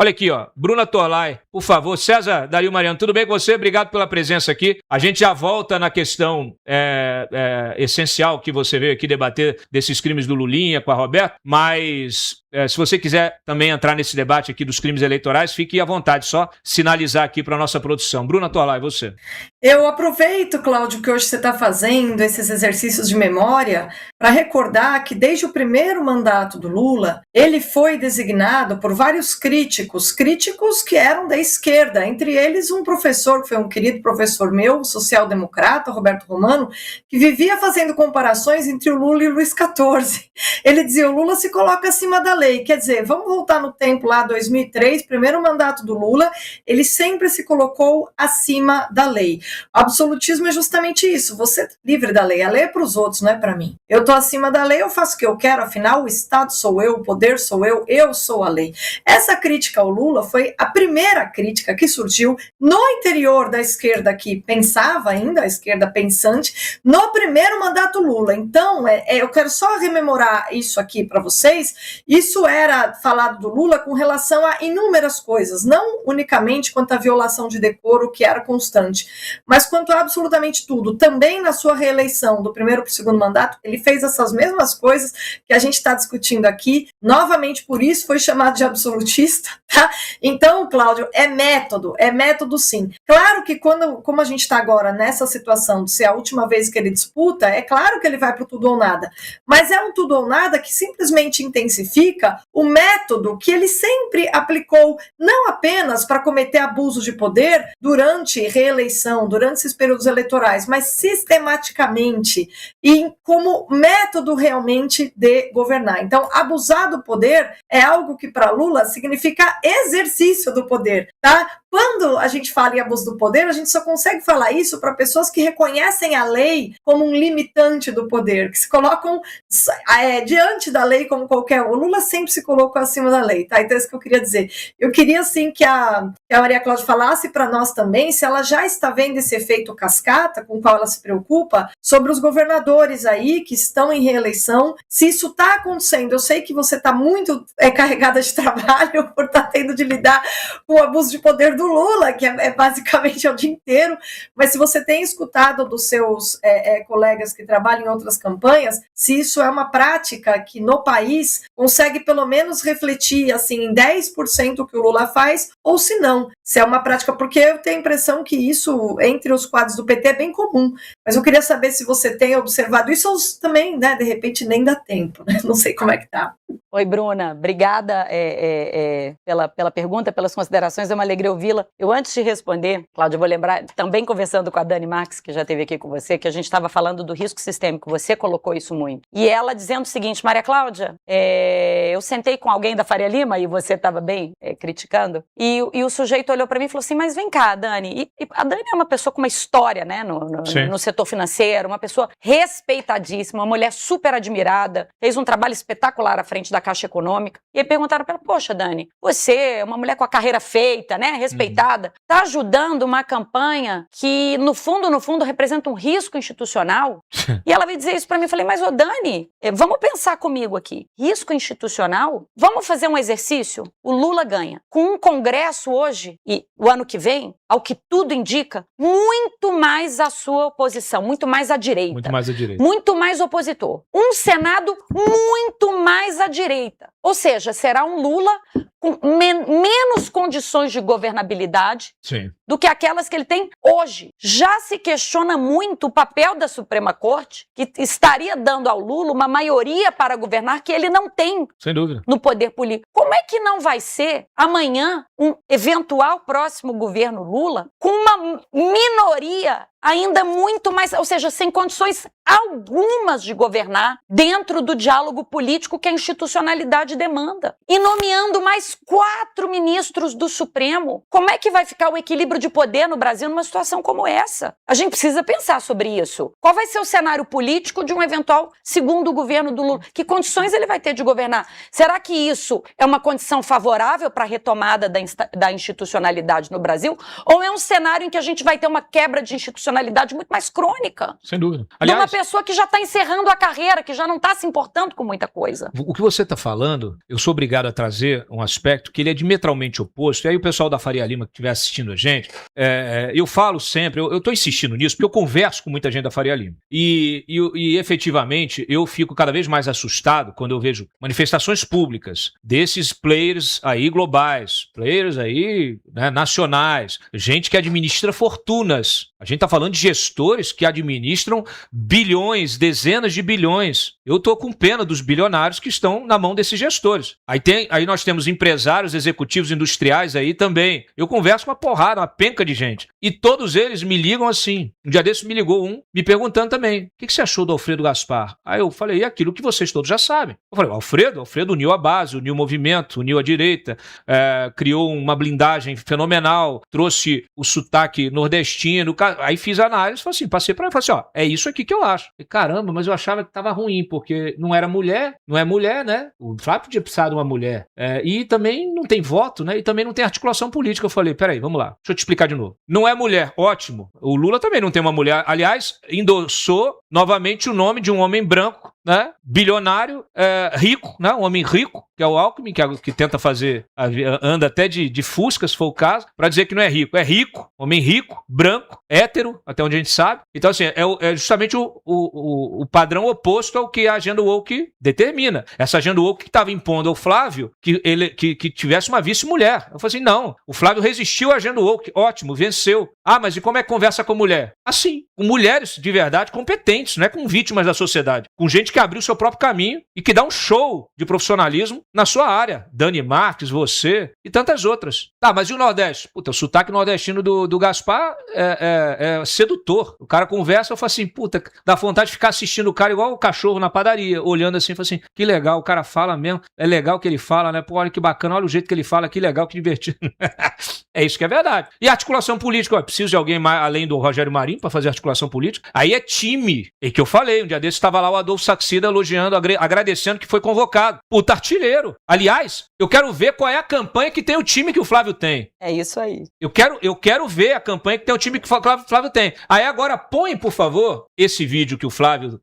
Olha aqui, ó, Bruna Torlai, por favor. César, Dario Mariano, tudo bem com você? Obrigado pela presença aqui. A gente já volta na questão essencial que você veio aqui debater desses crimes do Lulinha com a Roberta, mas se você quiser também entrar nesse debate aqui dos crimes eleitorais, fique à vontade, só sinalizar aqui para a nossa produção. Bruna Torlai, você. Eu aproveito, Cláudio, que hoje você está fazendo esses exercícios de memória para recordar que desde o primeiro mandato do Lula, ele foi designado por vários críticos que eram da esquerda, entre eles um professor, que foi um querido professor meu, social-democrata, Roberto Romano, que vivia fazendo comparações entre o Lula e o Luiz XIV. Ele dizia, o Lula se coloca acima da lei, quer dizer, vamos voltar no tempo lá, 2003, primeiro mandato do Lula, ele sempre se colocou acima da lei. O absolutismo é justamente isso, você é livre da lei, a lei é para os outros, não é para mim. Eu estou acima da lei, eu faço o que eu quero, afinal o Estado sou eu, o poder sou eu sou a lei. Essa crítica ao Lula foi a primeira crítica que surgiu no interior da esquerda que pensava ainda, a esquerda pensante, no primeiro mandato Lula. Então, eu quero só rememorar isso aqui para vocês. Isso era falado do Lula com relação a inúmeras coisas, não unicamente quanto à violação de decoro, que era constante, mas quanto a absolutamente tudo. Também na sua reeleição do primeiro para o segundo mandato, ele fez essas mesmas coisas que a gente está discutindo aqui, novamente por isso foi chamado de absolutista, tá? Então, Cláudio, é método sim. Claro que como a gente está agora nessa situação de ser a última vez que ele disputa, é claro que ele vai para o tudo ou nada, mas é um tudo ou nada que simplesmente intensifica o método que ele sempre aplicou, não apenas para cometer abuso de poder durante reeleição, durante esses períodos eleitorais, mas sistematicamente e como método realmente de governar. Então, abusar do poder é algo que para Lula significa exercício do poder, tá? Quando a gente fala em abuso do poder, a gente só consegue falar isso para pessoas que reconhecem a lei como um limitante do poder, que se colocam diante da lei como qualquer um. O Lula sempre se colocou acima da lei, tá? Então é isso que eu queria dizer. Eu queria, assim, que a Maria Cláudia falasse para nós também se ela já está vendo esse efeito cascata com o qual ela se preocupa sobre os governadores aí que estão em reeleição, se isso está acontecendo. Eu sei que você está muito carregada de trabalho por estar tendo de lidar com o abuso de poder do Lula, que é basicamente o dia inteiro, mas se você tem escutado dos seus colegas que trabalham em outras campanhas, se isso é uma prática que no país consegue pelo menos refletir assim, em 10% o que o Lula faz, ou se não, se é uma prática, porque eu tenho a impressão que isso entre os quadros do PT é bem comum, mas eu queria saber se você tem observado isso ou também, né, de repente nem dá tempo, né? Não sei como é que tá. Oi, Bruna, obrigada pela pergunta, pelas considerações, é uma alegria ouvi-la. Eu, antes de responder, Cláudia, eu vou lembrar, também conversando com a Dani Marques, que já esteve aqui com você, que a gente estava falando do risco sistêmico, você colocou isso muito. E ela dizendo o seguinte, Maria Cláudia, eu sentei com alguém da Faria Lima, e você estava bem criticando, e o sujeito olhou para mim e falou assim, mas vem cá, Dani, e a Dani é uma pessoa com uma história, né, no setor financeiro, uma pessoa respeitadíssima, uma mulher super admirada, fez um trabalho espetacular à frente da Caixa Econômica, e aí perguntaram para ela, poxa, Dani, você é uma mulher com a carreira feita, né, respeitada, está ajudando uma campanha que, no fundo, representa um risco institucional? E ela veio dizer isso para mim, eu falei, mas, ô Dani, vamos pensar comigo aqui, risco institucional? Vamos fazer um exercício? O Lula ganha. Com um Congresso hoje, e o ano que vem, ao que tudo indica, muito mais a sua oposição, muito mais à direita. Muito mais à direita. Muito mais opositor. Um Senado muito mais à direita. Ou seja, será um Lula com menos condições de governabilidade do que aquelas que ele tem hoje. Já se questiona muito o papel da Suprema Corte, que estaria dando ao Lula uma maioria para governar que ele não tem. Sem dúvida. No poder político. Como é que não vai ser amanhã um eventual próximo governo Lula com uma minoria ainda muito mais, ou seja, sem condições algumas de governar dentro do diálogo político que a institucionalidade demanda. E nomeando mais 4 ministros do Supremo. Como é que vai ficar o equilíbrio de poder no Brasil numa situação como essa? A gente precisa pensar sobre isso. Qual vai ser o cenário político de um eventual segundo governo do Lula? Que condições ele vai ter de governar? Será que isso é uma condição favorável para a retomada da institucionalidade no Brasil? Ou é um cenário em que a gente vai ter uma quebra de institucionalidade inconstitucionalidade muito mais crônica. Sem dúvida. Aliás, uma pessoa que já está encerrando a carreira, que já não está se importando com muita coisa. O que você está falando, eu sou obrigado a trazer um aspecto que ele é diametralmente oposto. E aí o pessoal da Faria Lima que estiver assistindo a gente, eu falo sempre, eu estou insistindo nisso, porque eu converso com muita gente da Faria Lima. E efetivamente, eu fico cada vez mais assustado quando eu vejo manifestações públicas desses players aí globais, players aí, né, nacionais, gente que administra fortunas. A gente está falando de gestores que administram bilhões, dezenas de bilhões. Eu estou com pena dos bilionários que estão na mão desses gestores. Aí nós temos empresários, executivos industriais aí também. Eu converso com uma porrada, uma penca de gente. E todos eles me ligam assim. Um dia desses me ligou um, me perguntando também, o que você achou do Alfredo Gaspar? Aí eu falei, aquilo que vocês todos já sabem. Eu falei, Alfredo uniu a base, uniu o movimento, uniu a direita, criou uma blindagem fenomenal, trouxe o sotaque nordestino. Aí fiz a análise, passei pra ele, falei assim, é isso aqui que eu acho. E, caramba, mas eu achava que tava ruim, porque não era mulher, não é mulher, né? O Flávio podia precisar de uma mulher. E também não tem voto, né? E também não tem articulação política. Eu falei, peraí, vamos lá, deixa eu te explicar de novo. Não é mulher, ótimo. O Lula também não tem uma mulher. Aliás, endossou novamente o nome de um homem branco, né? Bilionário, rico, né? Um homem rico, que é o Alckmin, que tenta fazer, anda até de Fusca, se for o caso, para dizer que não é rico. É rico, homem rico, branco, hétero, até onde a gente sabe. Então, assim, é justamente o padrão oposto ao que a agenda woke determina. Essa agenda woke que estava impondo ao Flávio que tivesse uma vice-mulher. Eu falei assim, não, o Flávio resistiu à agenda woke, ótimo, venceu. Mas e como é que conversa com mulher? Assim, com mulheres de verdade competentes, não é com vítimas da sociedade, com gente que abriu seu próprio caminho e que dá um show de profissionalismo na sua área. Dani Marques, você e tantas outras. Mas e o Nordeste? Puta, o sotaque nordestino do Gaspar é sedutor. O cara conversa, eu falo assim, puta, dá vontade de ficar assistindo o cara igual o cachorro na padaria, olhando assim, falo assim, que legal, o cara fala mesmo, é legal o que ele fala, né? Pô, olha que bacana, olha o jeito que ele fala, que legal, que divertido. É isso que é verdade. E a articulação política, preciso de alguém mais, além do Rogério Marinho para fazer articulação política. Aí é time. E que eu falei, um dia desse estava lá o Adolfo Saxida elogiando, agradecendo que foi convocado. Puta, artilheiro. Aliás, eu quero ver qual é a campanha que tem o time que o Flávio tem. É isso aí. Eu quero ver a campanha que tem o time que o Flávio tem. Aí agora põe, por favor, esse vídeo que o Flávio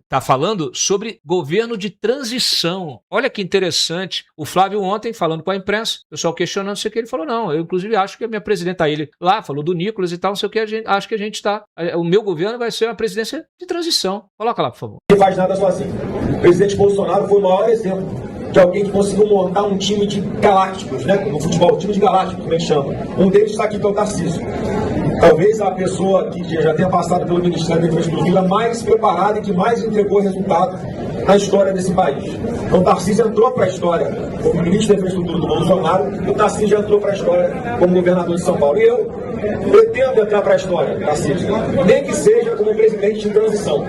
tá falando sobre governo de transição. Olha que interessante. O Flávio ontem, falando com a imprensa, o pessoal questionando isso aqui, ele falou, não, eu inclusive acho que a minha presidenta, ele lá, falou do Nicolas e tal, não sei o que, acho que a gente tá, o meu governo vai ser uma presidência de transição. Coloca lá, por favor. Não faz nada sozinho. O presidente Bolsonaro foi o maior exemplo de alguém que conseguiu montar um time de galácticos, né? No futebol, time de galácticos, como a gente chama. Um deles está aqui, que é o Tarcísio. Talvez a pessoa que já tenha passado pelo Ministério da Infraestrutura mais preparada e que mais entregou resultado na história desse país. Então o Tarcísio entrou para a história como ministro da Infraestrutura do Bolsonaro, e o Tarcísio já entrou para a história como governador de São Paulo. E eu pretendo entrar para a história, Tarcísio, nem que seja como presidente de transição,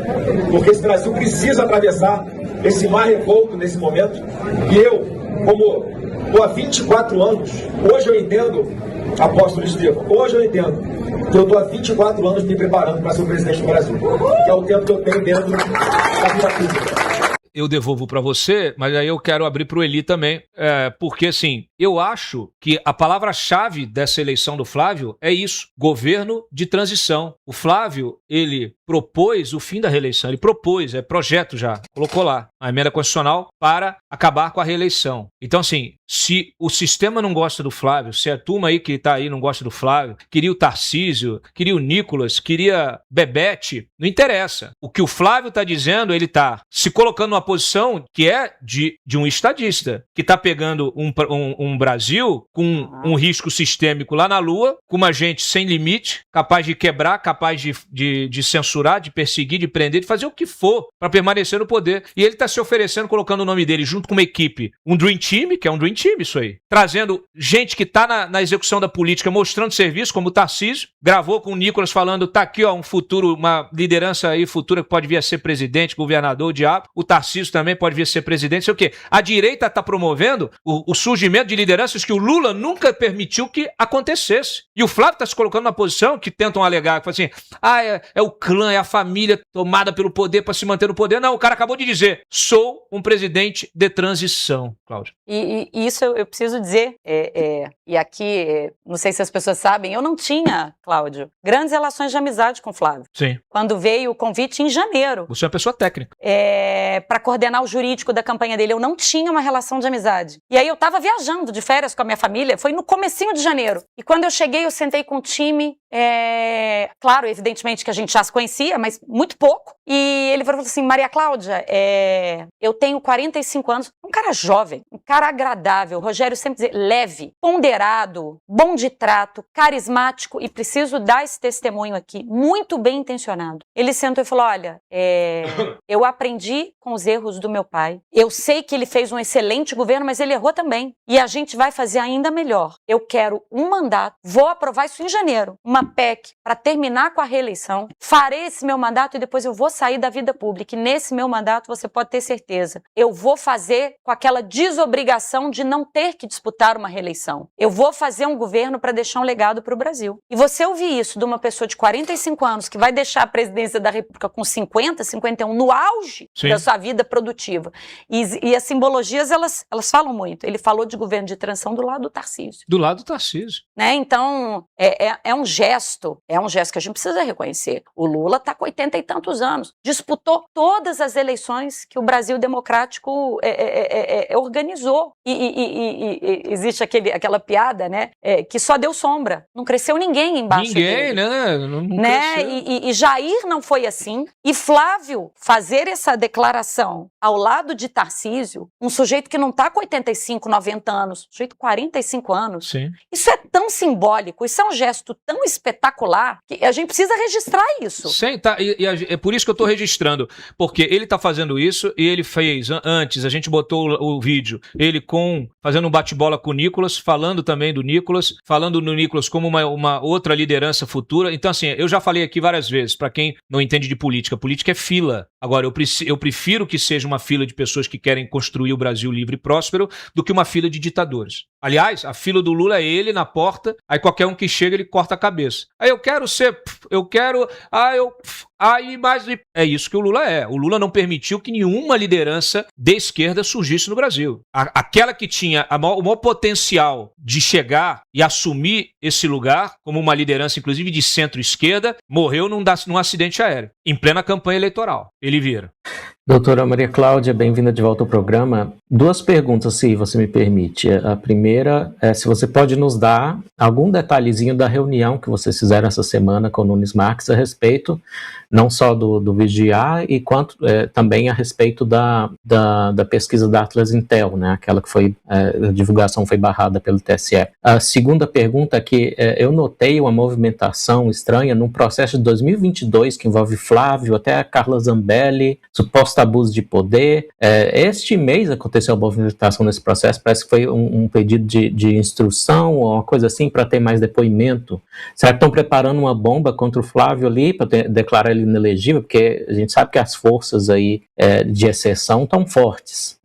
porque esse Brasil precisa atravessar esse mar revolto nesse momento. E eu, como estou há 24 anos, hoje eu entendo, apóstolo Estevão, hoje eu entendo que eu estou há 24 anos me preparando para ser o presidente do Brasil, que é o tempo que eu tenho dentro da vida pública. Eu devolvo para você, mas aí eu quero abrir para o Eli também, porque assim, eu acho que a palavra-chave dessa eleição do Flávio é isso, governo de transição. O Flávio, ele propôs o fim da reeleição, ele propôs, projeto já, colocou lá, a emenda constitucional para acabar com a reeleição. Então assim, se o sistema não gosta do Flávio, se a turma aí que está aí não gosta do Flávio, queria o Tarcísio, queria o Nicolas, queria Bebete, não interessa. O que o Flávio está dizendo, ele está se colocando numa posição que é de um estadista, que está pegando um Brasil com um risco sistêmico lá na Lua, com uma gente sem limite, capaz de quebrar, capaz de censurar, de perseguir, de prender, de fazer o que for para permanecer no poder. E ele está se oferecendo, colocando o nome dele junto com uma equipe, um Dream Team, que é um Dream Team isso aí, trazendo gente que está na execução da política, mostrando serviço, como o Tarcísio, gravou com o Nicolas falando, tá aqui ó, um futuro, uma liderança aí futura que pode vir a ser presidente, governador, o diabo, o Tarcísio também pode vir a ser presidente, sei o quê. A direita está promovendo o surgimento de lideranças que o Lula nunca permitiu que acontecesse. E o Flávio está se colocando numa posição que tentam alegar, que assim, é o clã, é a família tomada pelo poder para se manter no poder. Não, o cara acabou de dizer, sou um presidente de transição, Cláudio. E isso eu preciso dizer, e aqui, não sei se as pessoas sabem, eu não tinha, Cláudio, grandes relações de amizade com o Flávio. Sim. Quando veio o convite em janeiro. Você é uma pessoa técnica. Para coordenar o jurídico da campanha dele, eu não tinha uma relação de amizade. E aí eu estava viajando de férias com a minha família, foi no comecinho de janeiro. E quando eu cheguei, eu sentei com o time, claro, evidentemente que a gente já se conhecia, mas muito pouco. E ele falou assim, Maria Cláudia, eu tenho 45 anos, um cara jovem, um cara agradável, Rogério sempre dizia, leve, ponderado, bom de trato, carismático, e preciso dar esse testemunho aqui, muito bem intencionado. Ele sentou e falou, olha, eu aprendi com os erros do meu pai, eu sei que ele fez um excelente governo, mas ele errou também, e a gente vai fazer ainda melhor. Eu quero um mandato, vou aprovar isso em janeiro, uma PEC para terminar com a reeleição, farei esse meu mandato e depois eu vou sair da vida pública, e nesse meu mandato você pode ter certeza, eu vou fazer com aquela desobrigação de não ter que disputar uma reeleição. Eu vou fazer um governo para deixar um legado para o Brasil. E você ouvir isso de uma pessoa de 45 anos que vai deixar a presidência da República com 50, 51, no auge da sua vida produtiva. E as simbologias, elas falam muito. Ele falou de governo de transição do lado do Tarcísio. Do lado do Tarcísio. Né? Então, é um gesto que a gente precisa reconhecer. O Lula está com 80 e tantos anos. Disputou todas as eleições que o Brasil democrático organizou. E existe aquela piada, né? Que só deu sombra. Não cresceu ninguém embaixo dele. Né? E Jair não foi assim. E Flávio fazer essa declaração ao lado de Tarcísio, um sujeito que não está com 85, 90 anos, sujeito com 45 anos. Sim. Isso é tão simbólico, isso é um gesto tão espetacular que a gente precisa registrar isso. Sim, tá. É por isso que eu estou registrando, porque ele está fazendo isso e ele fez antes, a gente botou o vídeo, ele fazendo um bate-bola com o Nicolas, falando também do Nicolas, falando no Nicolas como uma outra liderança futura. Então, assim, eu já falei aqui várias vezes, para quem não entende de política é fila. Agora, eu prefiro que seja uma fila de pessoas que querem construir o Brasil livre e próspero do que uma fila de ditadores. Aliás, a fila do Lula é ele na porta, aí qualquer um que chega, ele corta a cabeça. Aí é isso que o Lula é. O Lula não permitiu que nenhuma liderança de esquerda surgisse no Brasil. Aquela que tinha o maior potencial de chegar e assumir esse lugar, como uma liderança, inclusive, de centro-esquerda, morreu num acidente aéreo, em plena campanha eleitoral. Ele vira. Doutora Maria Cláudia, bem-vinda de volta ao programa. 2 perguntas, se você me permite. A primeira é se você pode nos dar algum detalhezinho da reunião que vocês fizeram essa semana com o Nunes Marques a respeito não só do Vigiar, e quanto também a respeito da pesquisa da Atlas Intel, né, aquela que foi, a divulgação foi barrada pelo TSE. A segunda pergunta é que eu notei uma movimentação estranha num processo de 2022 que envolve Flávio, até a Carla Zambelli, suposto abuso de poder. Este mês aconteceu a movimentação nesse processo, parece que foi um pedido de instrução ou uma coisa assim para ter mais depoimento. Será que estão preparando uma bomba contra o Flávio ali para declarar ele inelegível? Porque a gente sabe que as forças aí de exceção estão fortes.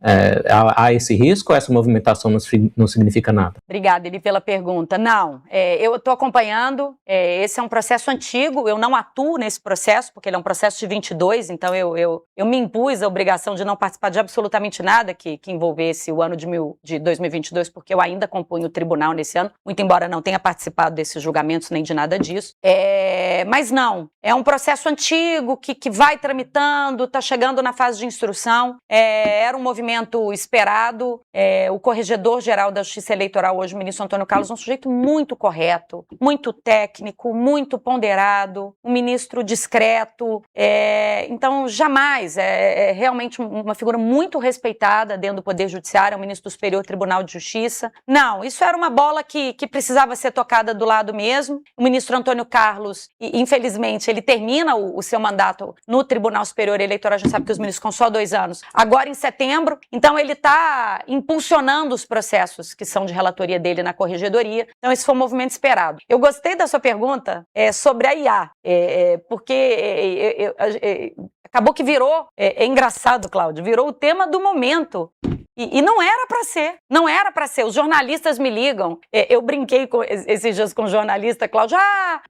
Há esse risco ou essa movimentação não significa nada? Obrigada, Eli, pela pergunta. Não, eu estou acompanhando, esse é um processo antigo, eu não atuo nesse processo, porque ele é um processo de 22, então eu me impus a obrigação de não participar de absolutamente nada que envolvesse o ano de 2022, porque eu ainda compunho o tribunal nesse ano, muito embora não tenha participado desses julgamentos nem de nada disso. Mas não, é um processo antigo que vai tramitando, está chegando na fase de instrução, era um movimento esperado. O Corregedor-Geral da Justiça Eleitoral hoje, o ministro Antônio Carlos, é um sujeito muito correto, muito técnico, muito ponderado, um ministro discreto, então jamais, é realmente uma figura muito respeitada dentro do Poder Judiciário, é um ministro do Superior Tribunal de Justiça. Não, isso era uma bola que precisava ser tocada do lado mesmo. O ministro Antônio Carlos, infelizmente, ele termina o seu mandato no Tribunal Superior Eleitoral, a gente sabe que os ministros ficam só 2 anos, agora em setembro, então ele está impulsionando os processos que são de relatoria dele na Corregedoria, então esse foi um movimento esperado. Eu gostei da sua pergunta sobre a IA, porque acabou que virou, é engraçado, Cláudio, virou o tema do momento. E não era para ser, não era para ser. Os jornalistas me ligam, eu brinquei esses dias com um jornalista, Cláudio,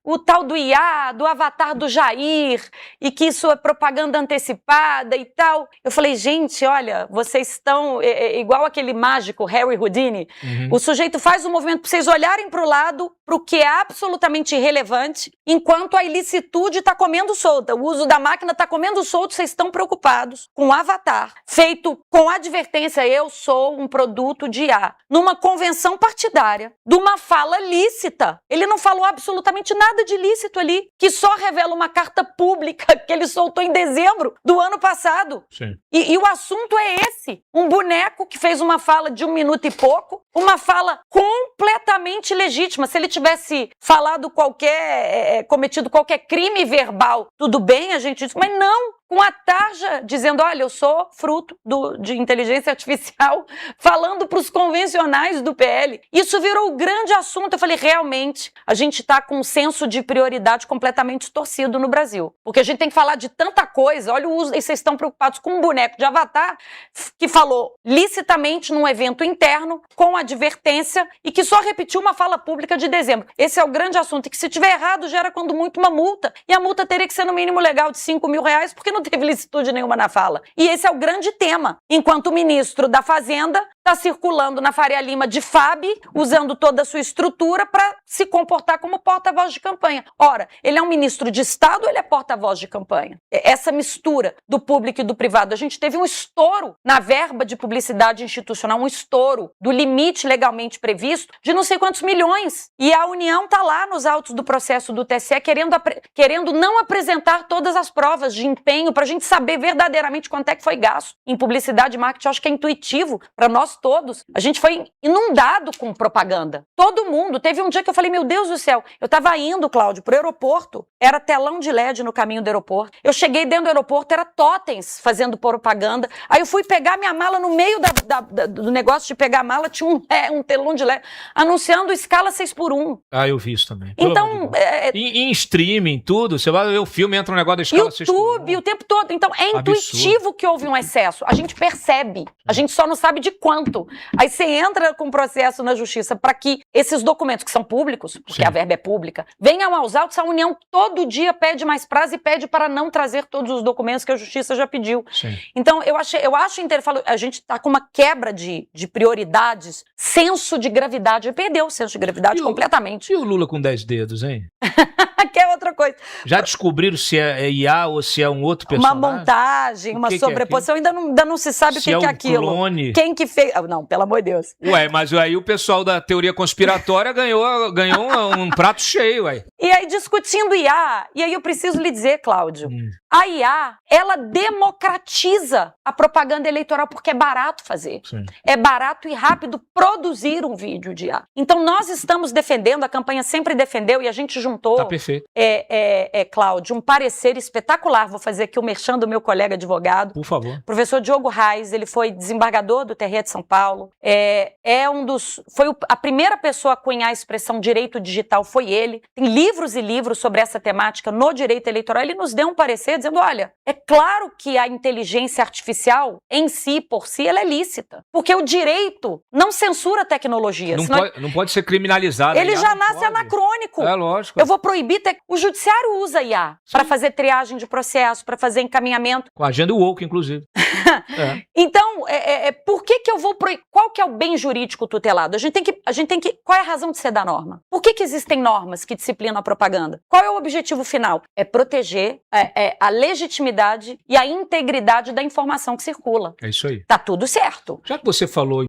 o tal do IA, do avatar do Jair, e que isso é propaganda antecipada e tal. Eu falei, gente, olha, vocês estão igual aquele mágico Harry Houdini, o sujeito faz um movimento para vocês olharem para o lado, para o que é absolutamente irrelevante, enquanto a ilicitude está comendo solta, o uso da máquina está comendo solto, vocês estão preocupados com o avatar, feito com advertência, eu sou um produto de IA, numa convenção partidária, de uma fala lícita. Ele não falou absolutamente nada de lícito ali, que só revela uma carta pública que ele soltou em dezembro do ano passado. Sim. E o assunto é esse, um boneco que fez uma fala de 1 minuto e pouco, uma fala completamente legítima. Se ele tivesse falado cometido qualquer crime verbal, tudo bem, a gente diz, mas não, com a tarja dizendo, olha, eu sou fruto de inteligência artificial, falando para os convencionais do PL. Isso virou o grande assunto. Eu falei, realmente, a gente está com um senso de prioridade completamente distorcido no Brasil. Porque a gente tem que falar de tanta coisa. Olha o uso, e vocês estão preocupados com um boneco de avatar que falou licitamente num evento interno, com advertência, e que só repetiu uma fala pública de dezembro. Esse é o grande assunto. E que se tiver errado, gera quando muito uma multa. E a multa teria que ser no mínimo legal de R$5.000, porque não teve licitude nenhuma na fala. E esse é o grande tema. Enquanto o ministro da Fazenda está circulando na Faria Lima de FAB, usando toda a sua estrutura para se comportar como porta-voz de campanha. Ora, ele é um ministro de Estado ou ele é porta-voz de campanha? Essa mistura do público e do privado. A gente teve um estouro na verba de publicidade institucional, um estouro do limite legalmente previsto de não sei quantos milhões. E a União está lá nos autos do processo do TSE querendo não apresentar todas as provas de empenho para a gente saber verdadeiramente quanto é que foi gasto em publicidade e marketing. Eu acho que é intuitivo para nós todos. A gente foi inundado com propaganda. Todo mundo. Teve um dia que eu falei, meu Deus do céu, eu estava indo, Cláudio, pro aeroporto, era telão de LED no caminho do aeroporto. Eu cheguei dentro do aeroporto, era totens fazendo propaganda. Aí eu fui pegar minha mala, no meio do negócio de pegar a mala, tinha um telão de LED anunciando escala 6x1. Ah, eu vi isso também. Então, em streaming, tudo, você vai ver o filme, entra um negócio da escala 6x1. YouTube, o tempo todo. Então, é intuitivo que houve um excesso. A gente percebe. A gente só não sabe de quanto. Aí você entra com processo na justiça para que esses documentos, que são públicos, porque a verba é pública, venham aos autos. A União todo dia pede mais prazo e pede para não trazer todos os documentos que a justiça já pediu. Sim. Então, eu acho a gente está com uma quebra de prioridades, senso de gravidade. Perdeu o senso de gravidade completamente. E o Lula com 10 dedos, hein? Que é outra coisa. Já descobriram se é IA ou se é um outro personagem? Uma montagem, uma sobreposição, ainda não se sabe o que é aquilo. Clone. Quem que fez... Não, pelo amor de Deus. Ué, mas aí o pessoal da teoria conspiratória ganhou um prato cheio, ué. E aí, discutindo IA, e aí eu preciso lhe dizer, Cláudio, a IA, ela democratiza a propaganda eleitoral porque é barato fazer. Sim. É barato e rápido produzir um vídeo de IA. Então, nós estamos defendendo, a campanha sempre defendeu, e a gente juntou... Tá perfeito. Cláudio, um parecer espetacular. Vou fazer aqui o merchan do meu colega advogado. Por favor. Professor Diogo Reis, ele foi desembargador do TRE de São Paulo. Foi a primeira pessoa a cunhar a expressão direito digital, foi ele. Tem livros e livros sobre essa temática no direito eleitoral. Ele nos deu um parecer dizendo, olha, é claro que a inteligência artificial em si, por si, ela é lícita. Porque o direito não censura a tecnologia. Não pode ser criminalizado. Ele já nasce anacrônico. É lógico. Eu vou proibir... O judiciário usa IA para fazer triagem de processo, para fazer encaminhamento. Com a agenda woke, inclusive. Então, por que eu vou proibir? Qual que é o bem jurídico tutelado? A gente tem que... Qual é a razão de ser da norma? Por que existem normas que disciplinam a propaganda? Qual é o objetivo final? É proteger a legitimidade e a integridade da informação que circula. É isso aí. Tá tudo certo. Já que você falou